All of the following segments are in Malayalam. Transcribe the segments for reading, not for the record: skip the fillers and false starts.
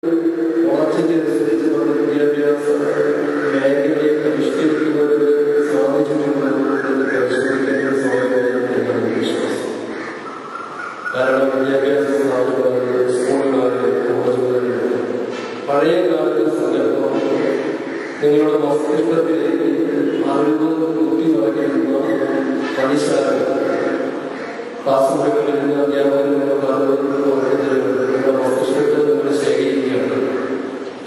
വളർച്ചയ്ക്കനുസരിച്ച് നമ്മുടെ വിദ്യാഭ്യാസ മേഖലയെ പരിഷ്കരിക്കുന്നതിന് സാധിച്ചിട്ടുണ്ടോ എന്ന് പരിശോധിക്കേണ്ട സമയമാണ് എന്നാണ് വിശ്വാസം. കാരണം വിദ്യാഭ്യാസ സ്ഥാപനങ്ങളിൽ, സ്കൂളുകളിൽ, കോളേജുകളിൽ പഴയ കാലത്തെ സങ്കല്പം നിങ്ങളുടെ മസ്തിഷ്കത്തിലേക്ക് അറിവ് കുത്തി നിറയ്ക്കുന്ന പണിശാലകൾ, ക്ലാസ് മുറികളിൽ നിന്ന് അധ്യാപകരുടെ നിങ്ങളുടെ മസ്തിഷ്കത്തിൽ നിങ്ങൾ ശേഖരിക്കുകയാണ്.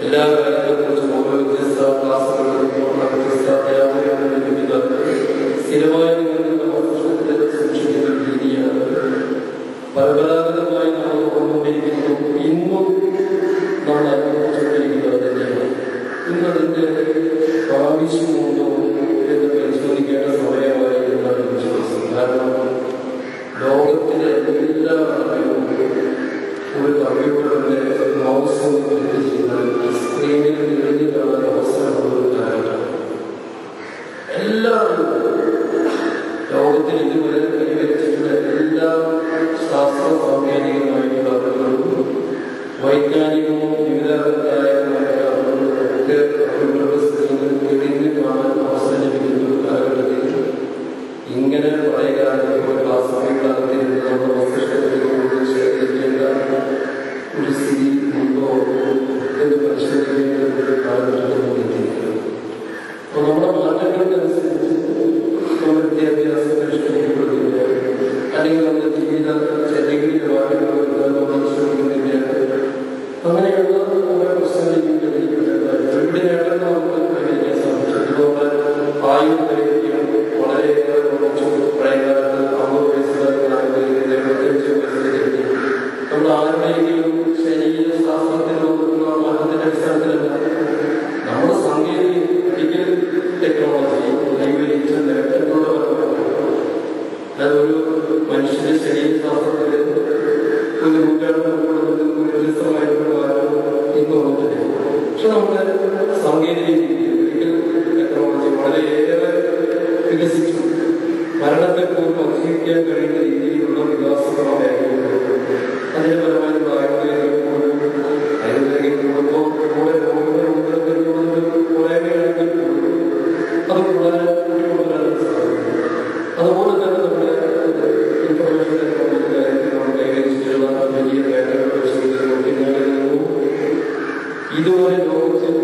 എല്ലാ കാര്യങ്ങളെക്കുറിച്ചും ഓരോ വ്യത്യസ്ത ക്ലാസ്സുകളിൽ വ്യത്യസ്ത അധ്യാപകരുടെ ലഭിക്കുന്നത് സ്ഥിരമായി നിങ്ങളുടെ മസ്തിഷ്കത്തിൽ സൂക്ഷിക്കുന്ന രീതിയാണ്. പരമ്പരാഗതമായി നമ്മൾ കൊണ്ടുകൊണ്ടിരിക്കുന്നു. ഇന്നും നമ്മൾ അനുഭവിച്ചുകൊണ്ടിരിക്കുന്നത് തന്നെയാണ്. ഇന്നതിൻ്റെ ആവശ്യമുണ്ടോ എന്ന് പരിശോധിക്കേണ്ട സമയമായി എന്നാണ് വിശ്വാസം. കാരണം ലോകത്തിലെ എല്ലാ അറിവും ഒരു കമ്പ്യൂട്ടറിന്റെ മൗസും സ്ക്രീനിൽ എഴുതി കാണാൻ അവസരമുള്ള ഒരു കാലത്താണ്. എല്ലാ ലോകത്തിൽ ഇതുവരെ കൈവരിച്ചിട്ടുള്ള എല്ലാ ശാസ്ത്ര സാങ്കേതികമായിട്ടുള്ള അറിവുകളും വൈജ്ഞാനികവും വിവിധകാര്യമായ അറിവുകളും ഒക്കെ കമ്പ്യൂട്ടർ സ്ക്രീനിൽ എഴുതി കാണാൻ അവസരം ലഭിക്കുന്ന ഒരു കാലഘട്ടത്തിൽ ഇങ്ങനെ പഴയ കാലത്ത് ക്ലാസ്സുകളിൽ നമ്മുടെ മസ്തിഷ്കത്തിൽ ശേഖരിക്കേണ്ട ഒരു സ്ഥിതി ഉണ്ടോ എന്ന് പരിശോധിക്കേണ്ട ഒരു കാലഘട്ടത്തിൽ എത്തിയിരിക്കുന്നു. അപ്പോൾ നമ്മുടെ മാറ്റങ്ങൾക്കനുസരിച്ച് നമ്മുടെ വിദ്യാഭ്യാസം പരിഷ്കരിക്കപ്പെടുന്നില്ല, അല്ലെങ്കിൽ നമ്മുടെ ജീവിത ശൈലികളിൽ മാറ്റങ്ങൾ വരുത്താൻ നമ്മൾ ശ്രമിക്കുന്നില്ല. അങ്ങനെയുള്ള ഓരോ പ്രശ്നങ്ങളിലും ഇവിടെ നേട്ടങ്ങൾ നമുക്ക് കൈവരിക്കാൻ സാധിച്ചു. ഇതുപോലെ ആയുധ കൈവരിക്കാൻ വളരെയേറെ കുറച്ചു പഴയകാലത്ത് 50 വയസ്സുകാരനാണെങ്കിൽ 75 വയസ്സിലെത്തി. നമ്മൾ ആരുടെയെങ്കിലും ശരീര ശാസ്ത്രത്തിലോ മാറ്റത്തിന്റെ അടിസ്ഥാനത്തിലല്ല, നമ്മുടെ സാങ്കേതിക ടെക്നോളജി കൈവരിച്ച നേട്ടങ്ങളുള്ളവരാണ്. അതൊരു മനുഷ്യന്റെ ശരീരശാസ്ത്രത്തിൽ ഒരു നൂറ്റാണ്ട് വ്യത്യസ്തമായിട്ടുള്ള ഇന്ന് വന്നിട്ടില്ല. പക്ഷെ നമ്മുടെ സാങ്കേതിക ടെക്നോളജി വളരെയേറെ വികസിച്ചു. മരണത്തെ പോലും അതിജീവിക്കാൻ കഴിയുന്ന രീതിയിലുള്ള വികാസമാണ്. അതിന്റെ പരമായി ആയുർവേദം കൂടുമ്പോൾ കൂടെ രോഗങ്ങളുണ്ടെങ്കിൽ പോരായ്മയാണെങ്കിൽ അത് വളരെ കൂടുതലാണ് സാധിക്കുന്നത്. അതുപോലെ തന്നെ നമ്മുടെ ഇൻഫർമേഷൻ ടെക്നോളജി കാര്യത്തിൽ നമ്മൾ കൈവരിച്ചിട്ടുള്ള വലിയ നേട്ടങ്ങൾ പരിശോധിച്ച് നോക്കിയാൽ ഇതുവരെ ലോകത്തിൽ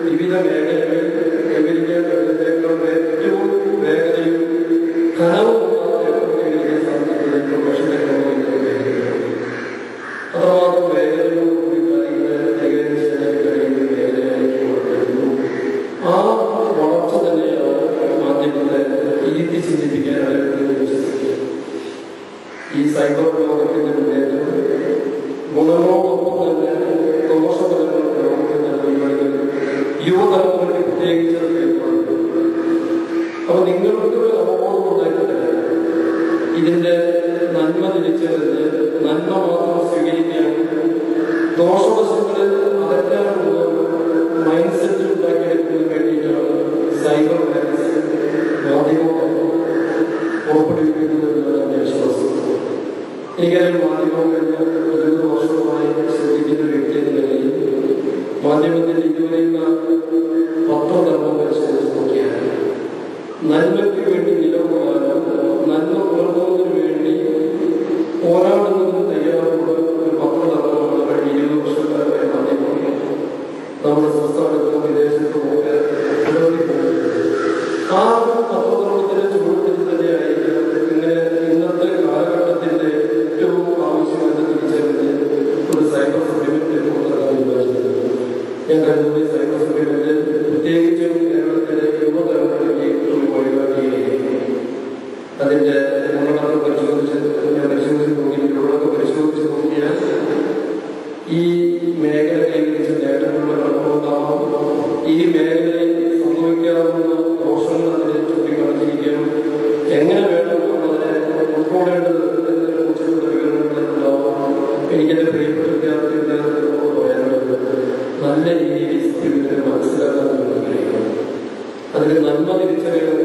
വിവിധ മേഖലകളിൽ കൈവരിക്കാൻ കഴിയുന്നതിനേക്കാൾ ഏറ്റവും വേഗതയും ഘനവും കൈവരിക്കാൻ സാധിക്കുന്നത് ഇൻഫർമേഷൻ ടെക്നോളജി അത്രമാത്രം വേഗതയോടുകൂടി കാര്യങ്ങൾ കൈകാര്യം ചെയ്യാൻ കഴിയുന്ന മേഖലയായിട്ട് വളർന്നു. ആ വളർച്ച തന്നെയാണ് മാധ്യമത്തെ ഇരുത്തി ചിന്തിപ്പിക്കാനായി വിശ്വസിക്കുക. ഈ സൈബർ ലോകത്തിന്റെ മുന്നേറ്റം ഗുണങ്ങളോടൊപ്പം തന്നെ ദോഷഫലങ്ങൾ ലോകത്തിൽ നൽകുന്നതിൽ യുവതലമുറയ്ക്ക് പ്രത്യേകിച്ച് കേൾക്കുന്നുണ്ട്. അപ്പൊ നിങ്ങൾക്ക് ഒരു അവബോധം ഉണ്ടായിട്ടില്ല. ഇതിന്റെ നന്മ തിരിച്ചറിഞ്ഞ് നന്മ മാത്രം സ്വീകരിക്കാൻ ദോഷവശങ്ങളിൽ അകറ്റാനുള്ള മൈൻഡ് സെറ്റ് ഉണ്ടാക്കിയെടുക്കുന്നതിന് വേണ്ടിയിട്ടാണ് സൈബർ മാധ്യമം പുറപ്പെടുവിക്കുന്നതെന്നാണ് വിശ്വാസം. എനിക്കറിയാം, മാധ്യമം കഴിഞ്ഞ 20 വർഷമായി ശ്രദ്ധിക്കുന്ന വ്യക്തി എന്ന നിലയിൽ മാധ്യമത്തിന്റെ ഇതുവരെയുള്ള പത്രധർമ്മം പരിശോധിച്ച് നോക്കിയാൽ നന്മയ്ക്ക് വേണ്ടി നിലകൊള്ളാനും നന്മ പുലർത്തുന്നതിന് വേണ്ടി പോരാടുന്നതിന് തയ്യാറുള്ള ഒരു പത്രധർമ്മമാണ് കഴിഞ്ഞ 20 വർഷക്കാലമായി മാധ്യമം നമ്മുടെ സംസ്ഥാനത്തും വിദേശത്തും ഒക്കെ പുലർത്തിപ്പോകുന്നത്. ആ പത്രധർമ്മത്തിന്റെ ചുവടുപിടിച്ച് തന്നെയായിരിക്കും ഇങ്ങനെ ഇന്നത്തെ കാലഘട്ടത്തിന്റെ ഏറ്റവും ആവശ്യമെന്ന് തിരിച്ചറിഞ്ഞ് ഒരു സൈബർ സപ്ലിമെന്റ് പുറത്തിറക്കാൻ വിചാരിക്കുന്നത്. ഞാൻ കരുതുന്നത് സൈബർ സപ്ലിമെന്റ് പ്രത്യേകിച്ചും കേരളത്തിലെ യുവതലമുറയ്ക്ക് ഒരു വഴികാട്ടിയായിരിക്കും. അതിന്റെ ഗുണങ്ങളൊക്കെ പരിശോധിച്ച് നോക്കിയിട്ടുള്ളതൊക്കെ പരിശോധിച്ച് നോക്കിയാൽ ഈ മേഖല കൈവരിച്ച നേട്ടങ്ങളുടെ കണക്കുണ്ടാവാം. ഈ മേഖലയിൽ സംഭവിക്കാവുന്ന ദോഷങ്ങൾ അതിനെ ചൂണ്ടിക്കാണിച്ചിരിക്കണം. എങ്ങനെ വേണം അതിനെ ഉൾക്കൊള്ളേണ്ടത് എന്നതിനെ കുറിച്ചുള്ള വിവരങ്ങളുണ്ടാവാം. എനിക്കെന്റെ പ്രിയപ്പെട്ട വിദ്യാർത്ഥികളുടെ പറയാനുള്ളത് നല്ല രീതിയിൽ സത്യത്തിന് മനസ്സിലാക്കാൻ കഴിയണം. അതിന് നന്മ തിരിച്ചറിയണം